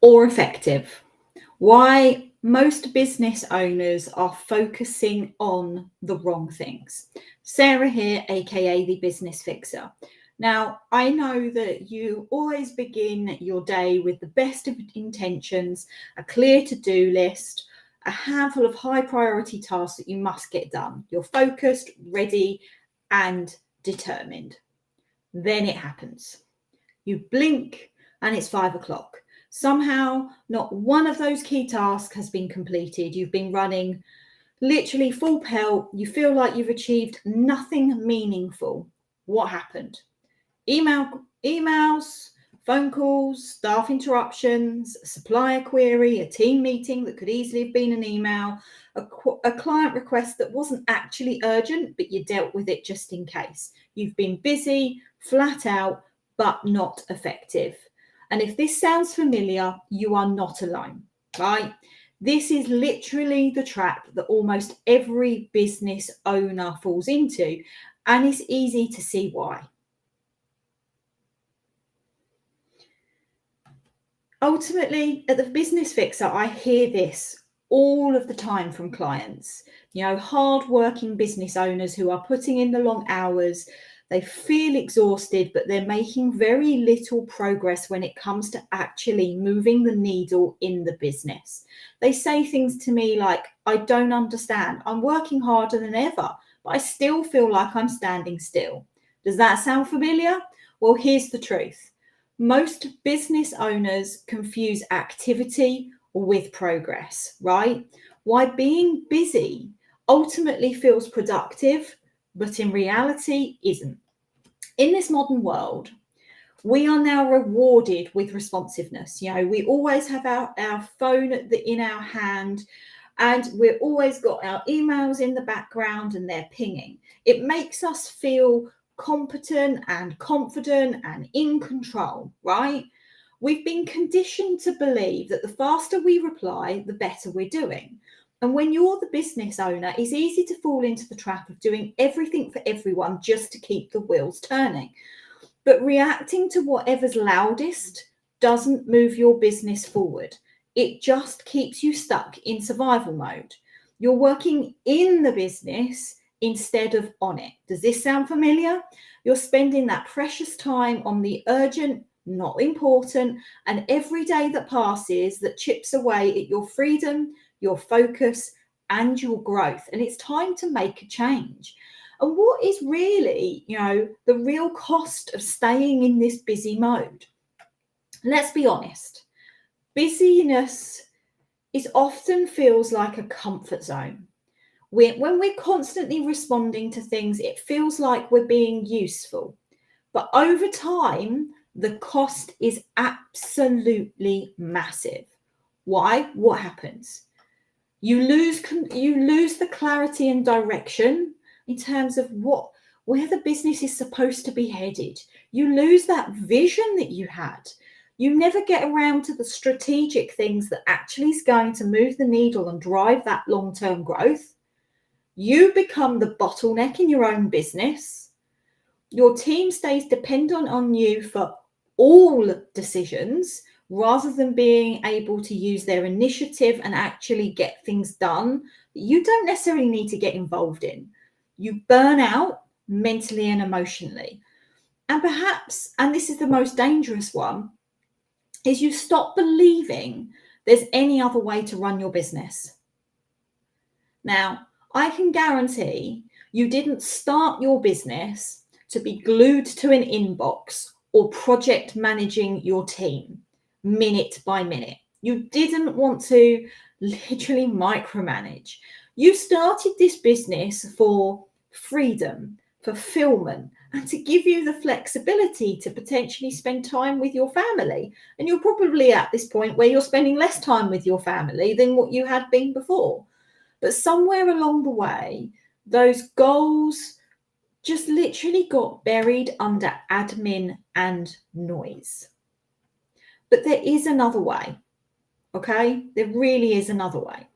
or effective. Why most business owners are focusing on the wrong things. Sarah here, aka the Business Fixer. Now, I know that you always begin your day with the best of intentions, a clear to-do list, a handful of high priority tasks that you must get done. You're focused, ready, and determined. Then it happens. You blink and it's 5 o'clock. Somehow, not one of those key tasks has been completed. You've been running literally full pelt. You feel like you've achieved nothing meaningful. What happened? Emails, phone calls, staff interruptions, a supplier query, a team meeting that could easily have been an email, a client request that wasn't actually urgent, but you dealt with it just in case. You've been busy, flat out, but not effective. And if this sounds familiar, you are not alone, right? This is literally the trap that almost every business owner falls into, and it's easy to see why. Ultimately, at the Business Fixer, I hear this all of the time from clients, hard-working business owners who are putting in the long hours. They feel exhausted, but they're making very little progress when it comes to actually moving the needle in the business. They say things to me like, I don't understand. I'm working harder than ever, but I still feel like I'm standing still. Does that sound familiar? Well, here's the truth. Most business owners confuse activity with progress, right? Why being busy ultimately feels productive, but in reality isn't. In this modern world, we are now rewarded with responsiveness. We always have our phone in our hand, and we've always got our emails in the background and they're pinging. It makes us feel competent and confident and in control, right? We've been conditioned to believe that the faster we reply, the better we're doing. And when you're the business owner, it's easy to fall into the trap of doing everything for everyone just to keep the wheels turning. But reacting to whatever's loudest doesn't move your business forward. It just keeps you stuck in survival mode. You're working in the business instead of on it. Does this sound familiar? You're spending that precious time on the urgent, not important, and every day that passes that chips away at your freedom, your focus, and your growth. And it's time to make a change. And what is really, the real cost of staying in this busy mode? Let's be honest. Busyness often feels like a comfort zone. When we're constantly responding to things, it feels like we're being useful. But over time, the cost is absolutely massive. Why? What happens? You lose the clarity and direction in terms of where the business is supposed to be headed. You lose that vision that you had. You never get around to the strategic things that actually is going to move the needle and drive that long-term growth. You become the bottleneck in your own business. Your team stays dependent on you for all decisions rather than being able to use their initiative and actually get things done that you don't necessarily need to get involved in. You burn out mentally and emotionally. And perhaps, and this is the most dangerous one, is you stop believing there's any other way to run your business. Now, I can guarantee you didn't start your business to be glued to an inbox or project managing your team minute by minute. You didn't want to literally micromanage. You started this business for freedom, fulfillment, and to give you the flexibility to potentially spend time with your family. And you're probably at this point where you're spending less time with your family than what you had been before. But somewhere along the way, those goals just literally got buried under admin and noise. But there is another way, okay? There really is another way.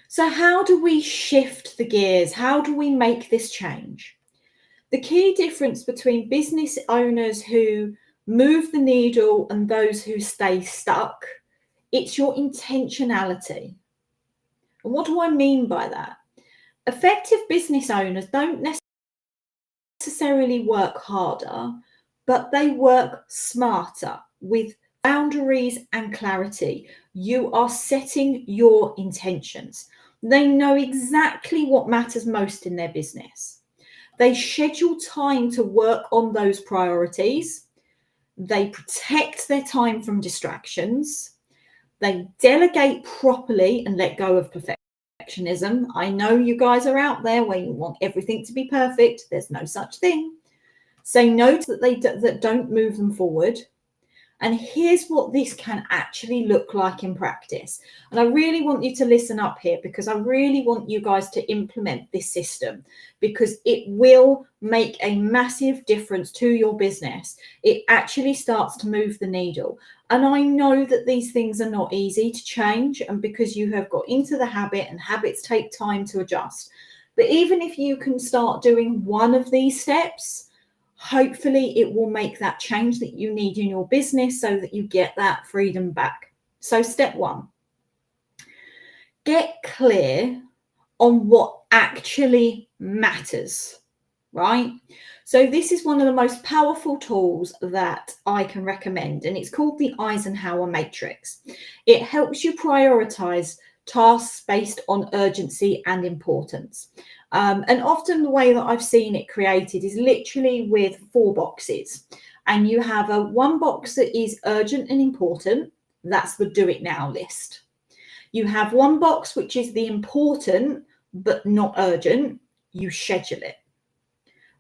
So how do we shift the gears? How do we make this change? The key difference between business owners who move the needle and those who stay stuck. It's your intentionality. And what do I mean by that? Effective business owners don't necessarily work harder, but they work smarter with boundaries and clarity. You are setting your intentions. They know exactly what matters most in their business. They schedule time to work on those priorities. They protect their time from distractions. They delegate properly and let go of perfectionism. I know you guys are out there where you want everything to be perfect. There's no such thing. Say no to that don't move them forward. And here's what this can actually look like in practice. And I really want you to listen up here, because I really want you guys to implement this system, because it will make a massive difference to your business. It actually starts to move the needle. And I know that these things are not easy to change, and because you have got into the habit, and habits take time to adjust. But even if you can start doing one of these steps, hopefully it will make that change that you need in your business so that you get that freedom back. So step 1, get clear on what actually matters, right? So this is one of the most powerful tools that I can recommend, and it's called the Eisenhower Matrix. It helps you prioritize tasks based on urgency and importance. And often the way that I've seen it created is literally with 4 boxes. And you have one box that is urgent and important. That's the do it now list. You have one box which is the important but not urgent. You schedule it.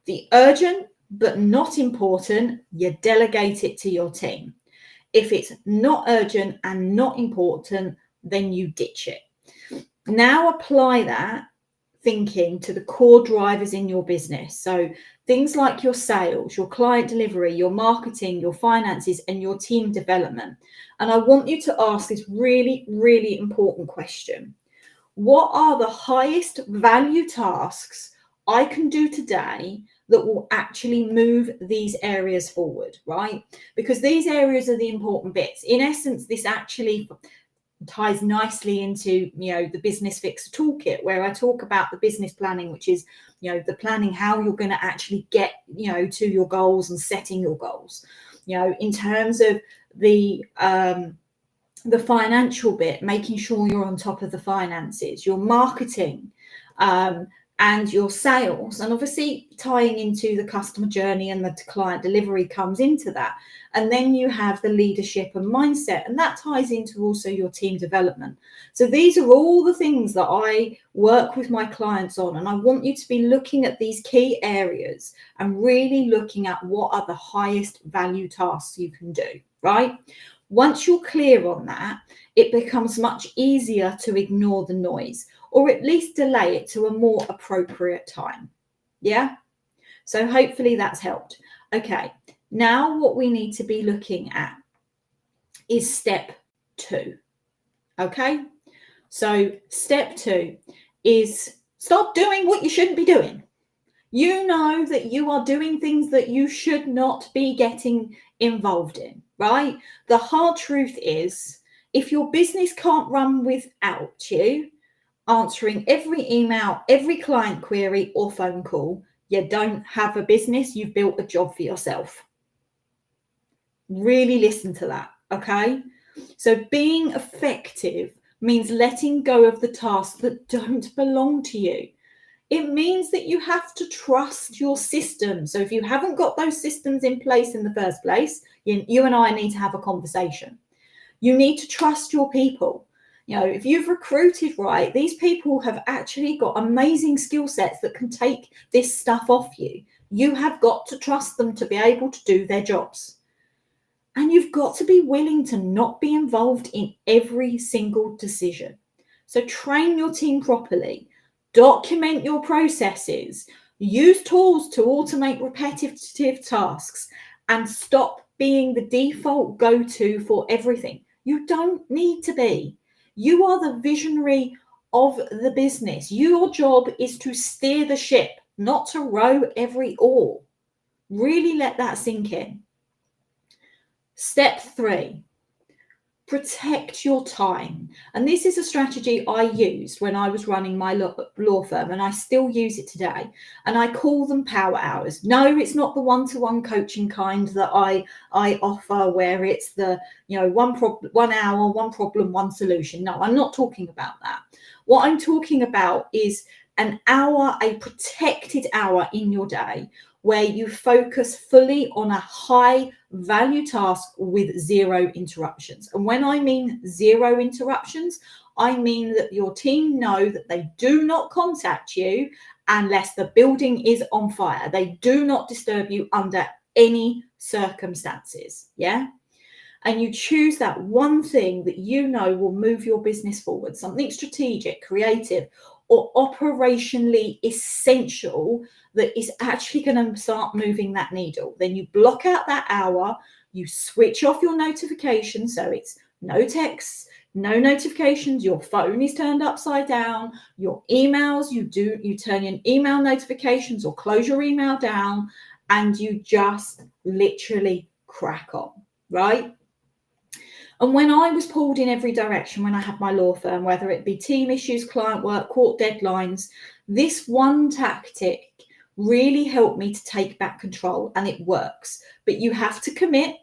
The urgent but not important, you delegate it to your team. If it's not urgent and not important, then you ditch it. Now apply that thinking to the core drivers in your business. So things like your sales, your client delivery, your marketing, your finances, and your team development. And I want you to ask this really, really important question. What are the highest value tasks I can do today that will actually move these areas forward, right? Because these areas are the important bits. In essence, this actually ties nicely into, the Business Fixer Toolkit, where I talk about the business planning, which is, the planning how you're going to actually get, to your goals and setting your goals. In terms of the financial bit, making sure you're on top of the finances, your marketing, and your sales, and obviously tying into the customer journey and the client delivery comes into that. And then you have the leadership and mindset, and that ties into also your team development. So these are all the things that I work with my clients on, and I want you to be looking at these key areas and really looking at what are the highest value tasks you can do, right? Once you're clear on that, it becomes much easier to ignore the noise, or at least delay it to a more appropriate time. Yeah? So hopefully that's helped. Okay, now what we need to be looking at is step 2. Okay? So step 2 is stop doing what you shouldn't be doing. You know that you are doing things that you should not be getting involved in, right? The hard truth is, if your business can't run without you answering every email, every client query or phone call, you don't have a business, you've built a job for yourself. Really listen to that, okay? So being effective means letting go of the tasks that don't belong to you. It means that you have to trust your system. So if you haven't got those systems in place in the first place, you and I need to have a conversation. You need to trust your people. If you've recruited right, these people have actually got amazing skill sets that can take this stuff off you. You have got to trust them to be able to do their jobs. And you've got to be willing to not be involved in every single decision. So train your team properly, document your processes, use tools to automate repetitive tasks, and stop being the default go-to for everything. You don't need to be. You are the visionary of the business. Your job is to steer the ship, not to row every oar. Really let that sink in. Step 3, protect your time. And this is a strategy I used when I was running my law firm, and I still use it today. And I call them power hours. No, it's not the one-to-one coaching kind that I offer, where it's the 1 hour, one problem, one solution. No, I'm not talking about that. What I'm talking about is an hour, a protected hour in your day, where you focus fully on a high value task with 0 interruptions. And when I mean 0 interruptions, I mean that your team know that they do not contact you unless the building is on fire. They do not disturb you under any circumstances. Yeah. And you choose that one thing that you know will move your business forward, something strategic, creative, or operationally essential that is actually going to start moving that needle. Then you block out that hour, you switch off your notifications, so it's no texts, no notifications, your phone is turned upside down, your emails, you turn your email notifications or close your email down, and you just literally crack on, right? And when I was pulled in every direction, when I had my law firm, whether it be team issues, client work, court deadlines, this one tactic really helped me to take back control, and it works. But you have to commit,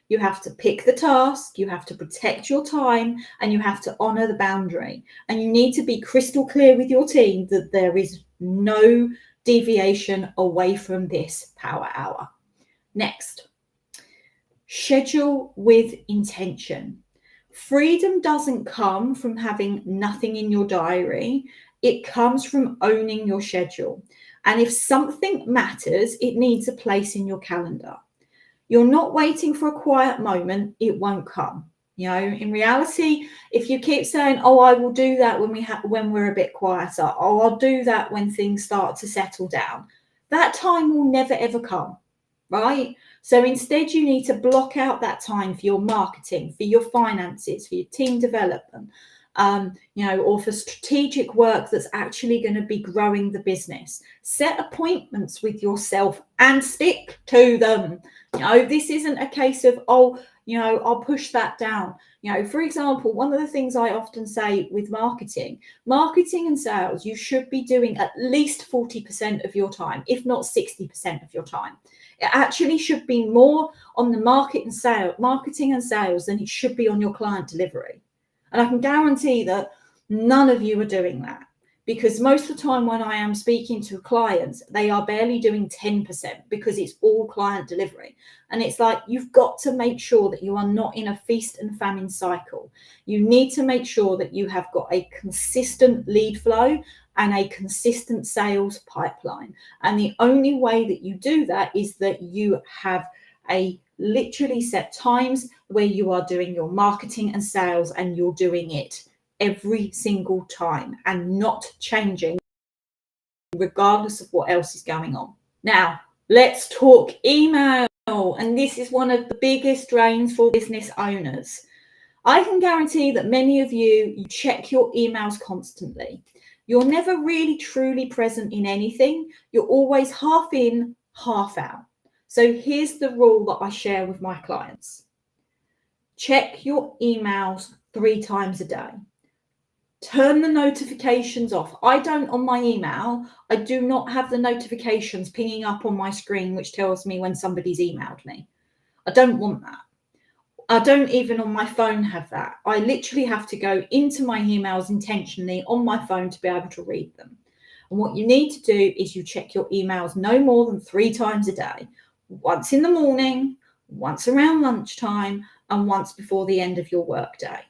you have to pick the task, you have to protect your time, and you have to honor the boundary. And you need to be crystal clear with your team that there is no deviation away from this power hour. Next. Schedule with intention. Freedom doesn't come from having nothing in your diary. It comes from owning your schedule. And if something matters, it needs a place in your calendar. You're not waiting for a quiet moment. It won't come. In reality, if you keep saying, oh, I will do that when we're a bit quieter, oh, I'll do that when things start to settle down, that time will never, ever come. Right? So instead, you need to block out that time for your marketing, for your finances, for your team development, or for strategic work that's actually going to be growing the business. Set appointments with yourself and stick to them. This isn't a case of, I'll push that down. For example, one of the things I often say with marketing and sales, you should be doing at least 40% of your time, if not 60% of your time. It actually should be more on the marketing and sales than it should be on your client delivery. And I can guarantee that none of you are doing that, because most of the time when I am speaking to clients, they are barely doing 10% because it's all client delivery. And it's like, you've got to make sure that you are not in a feast and famine cycle. You need to make sure that you have got a consistent lead flow and a consistent sales pipeline. And the only way that you do that is that you have a literally set times where you are doing your marketing and sales, and you're doing it every single time and not changing regardless of what else is going on. Now, let's talk email. And this is one of the biggest drains for business owners. I can guarantee that many of you check your emails constantly. You're never really truly present in anything. You're always half in, half out. So here's the rule that I share with my clients. Check your emails 3 times a day. Turn the notifications off. I don't, on my email, I do not have the notifications pinging up on my screen, which tells me when somebody's emailed me. I don't want that. I don't even on my phone have that. I literally have to go into my emails intentionally on my phone to be able to read them. And what you need to do is you check your emails no more than 3 times a day. Once in the morning, once around lunchtime, and once before the end of your workday,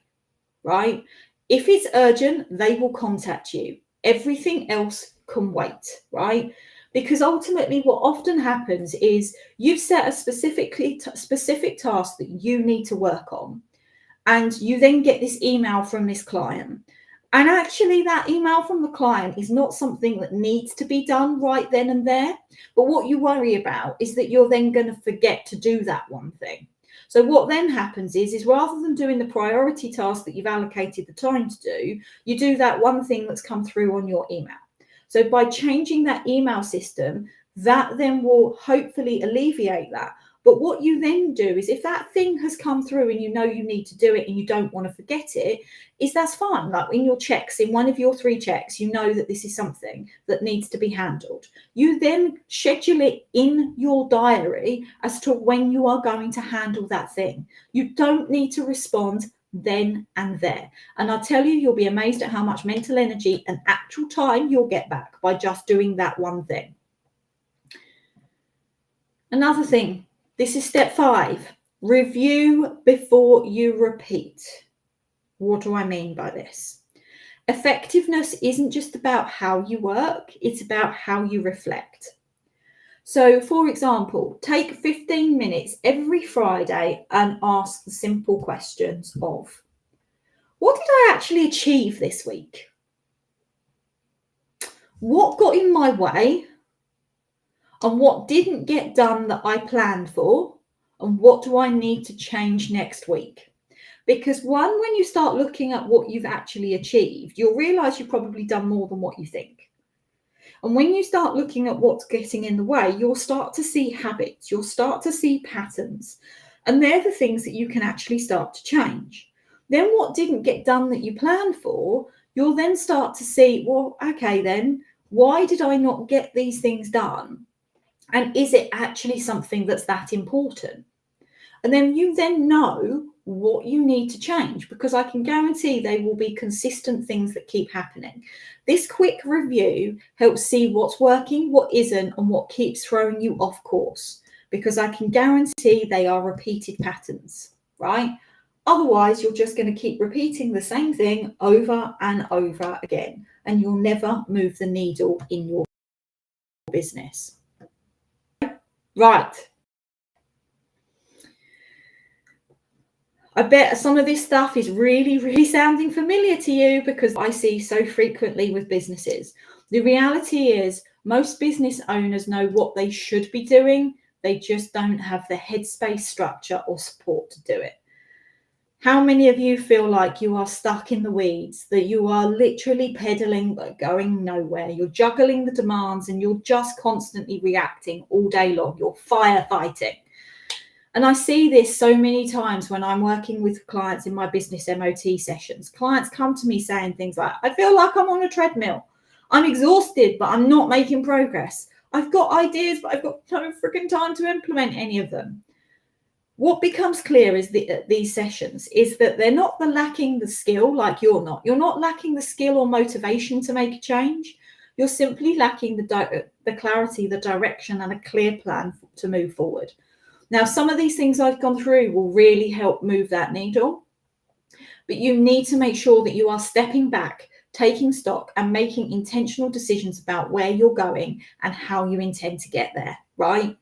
right? If it's urgent, they will contact you. Everything else can wait, right? Because ultimately what often happens is you've set a specific task that you need to work on, and you then get this email from this client. And actually that email from the client is not something that needs to be done right then and there. But what you worry about is that you're then going to forget to do that one thing. So what then happens is rather than doing the priority task that you've allocated the time to do, you do that one thing that's come through on your email. So by changing that email system, that then will hopefully alleviate that. But what you then do is, if that thing has come through and you know you need to do it and you don't want to forget it, is that's fine. Like in your checks, in one of your 3 checks, you know that this is something that needs to be handled. You then schedule it in your diary as to when you are going to handle that thing. You don't need to respond then and there. And I'll tell you, you'll be amazed at how much mental energy and actual time you'll get back by just doing that one thing. Another thing, this is step 5, review before you repeat. What do I mean by this? Effectiveness isn't just about how you work, it's about how you reflect. So, for example, take 15 minutes every Friday and ask the simple questions of, what did I actually achieve this week? What got in my way? And what didn't get done that I planned for? And what do I need to change next week? Because when you start looking at what you've actually achieved, you'll realize you've probably done more than what you think. And when you start looking at what's getting in the way, you'll start to see habits, you'll start to see patterns. And they're the things that you can actually start to change. Then what didn't get done that you planned for, you'll then start to see, well, okay, then why did I not get these things done? And is it actually something that's that important? And then you then know what you need to change, because I can guarantee they will be consistent things that keep happening. This quick review helps see what's working, what isn't, and what keeps throwing you off course, because I can guarantee they are repeated patterns, right? Otherwise, you're just going to keep repeating the same thing over and over again, and you'll never move the needle in your business. Right. I bet some of this stuff is really, really sounding familiar to you, because I see so frequently with businesses. The reality is most business owners know what they should be doing. They just don't have the headspace, structure, or support to do it. How many of you feel like you are stuck in the weeds, that you are literally pedaling but going nowhere? You're juggling the demands and you're just constantly reacting all day long. You're firefighting. And I see this so many times when I'm working with clients in my Business MOT sessions. Clients come to me saying things like, I feel like I'm on a treadmill. I'm exhausted, but I'm not making progress. I've got ideas, but I've got no freaking time to implement any of them. What becomes clear is these sessions is that they're not lacking the skill, like you're not. You're not lacking the skill or motivation to make a change. You're simply lacking the clarity, the direction, and a clear plan to move forward. Now, some of these things I've gone through will really help move that needle, but you need to make sure that you are stepping back, taking stock, and making intentional decisions about where you're going and how you intend to get there, right?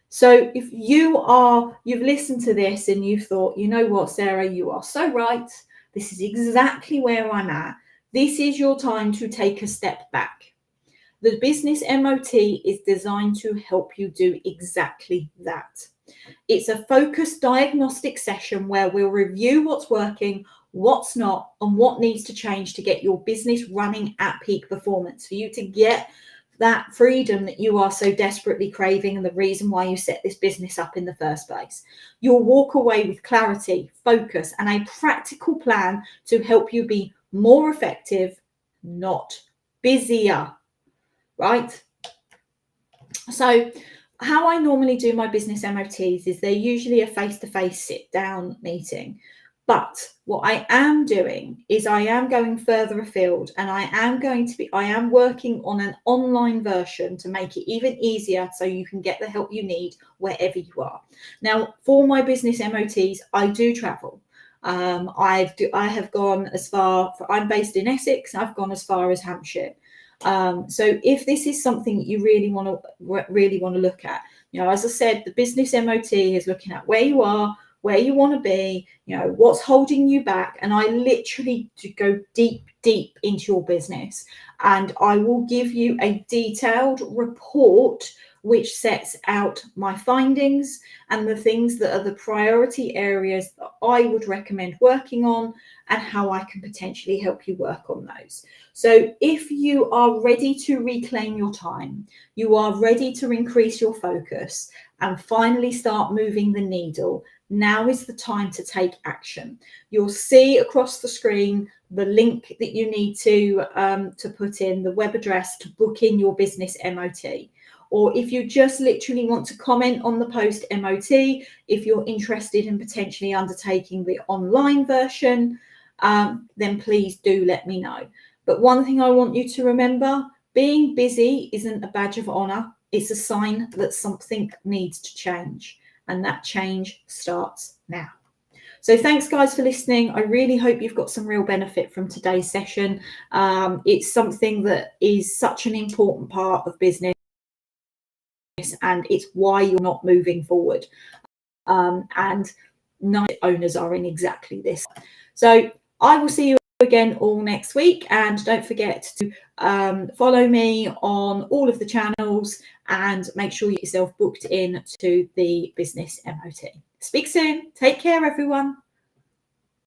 So if you've listened to this and you've thought, you know what, Sarah, you are so right. This is exactly where I'm at. This is your time to take a step back. The Business MOT is designed to help you do exactly that. It's a focused diagnostic session where we'll review what's working, what's not, and what needs to change to get your business running at peak performance, for you to get that freedom that you are so desperately craving and the reason why you set this business up in the first place. You'll walk away with clarity, focus, and a practical plan to help you be more effective, not busier, right? So how I normally do my business MOTs is they're usually a face-to-face sit-down meeting. But what I am doing is I am going further afield, and I am working on an online version to make it even easier so you can get the help you need wherever you are. Now, for my business MOTs, I do travel. I have gone as far, I'm based in Essex, I've gone as far as Hampshire. So if this is something you really want to look at, as I said, the business MOT is looking at where you are, where you want to be, what's holding you back. And I literally do go deep into your business, and I will give you a detailed report which sets out my findings and the things that are the priority areas that I would recommend working on and how I can potentially help you work on those. So if you are ready to reclaim your time, you are ready to increase your focus and finally start moving the needle, now is the time to take action. You'll see across the screen the link that you need to put in, the web address to book in your business MOT. Or if you just literally want to comment on the post MOT, if you're interested in potentially undertaking the online version, then please do let me know. But one thing I want you to remember, being busy isn't a badge of honor. It's a sign that something needs to change, and that change starts now. So thanks guys for listening. I really hope you've got some real benefit from today's session. It's something that is such an important part of business, and it's why you're not moving forward. And none owners are in exactly this. So I will see you again all next week, and don't forget to follow me on all of the channels and make sure you get yourself booked in to the Business MOT. Speak soon. Take care, everyone.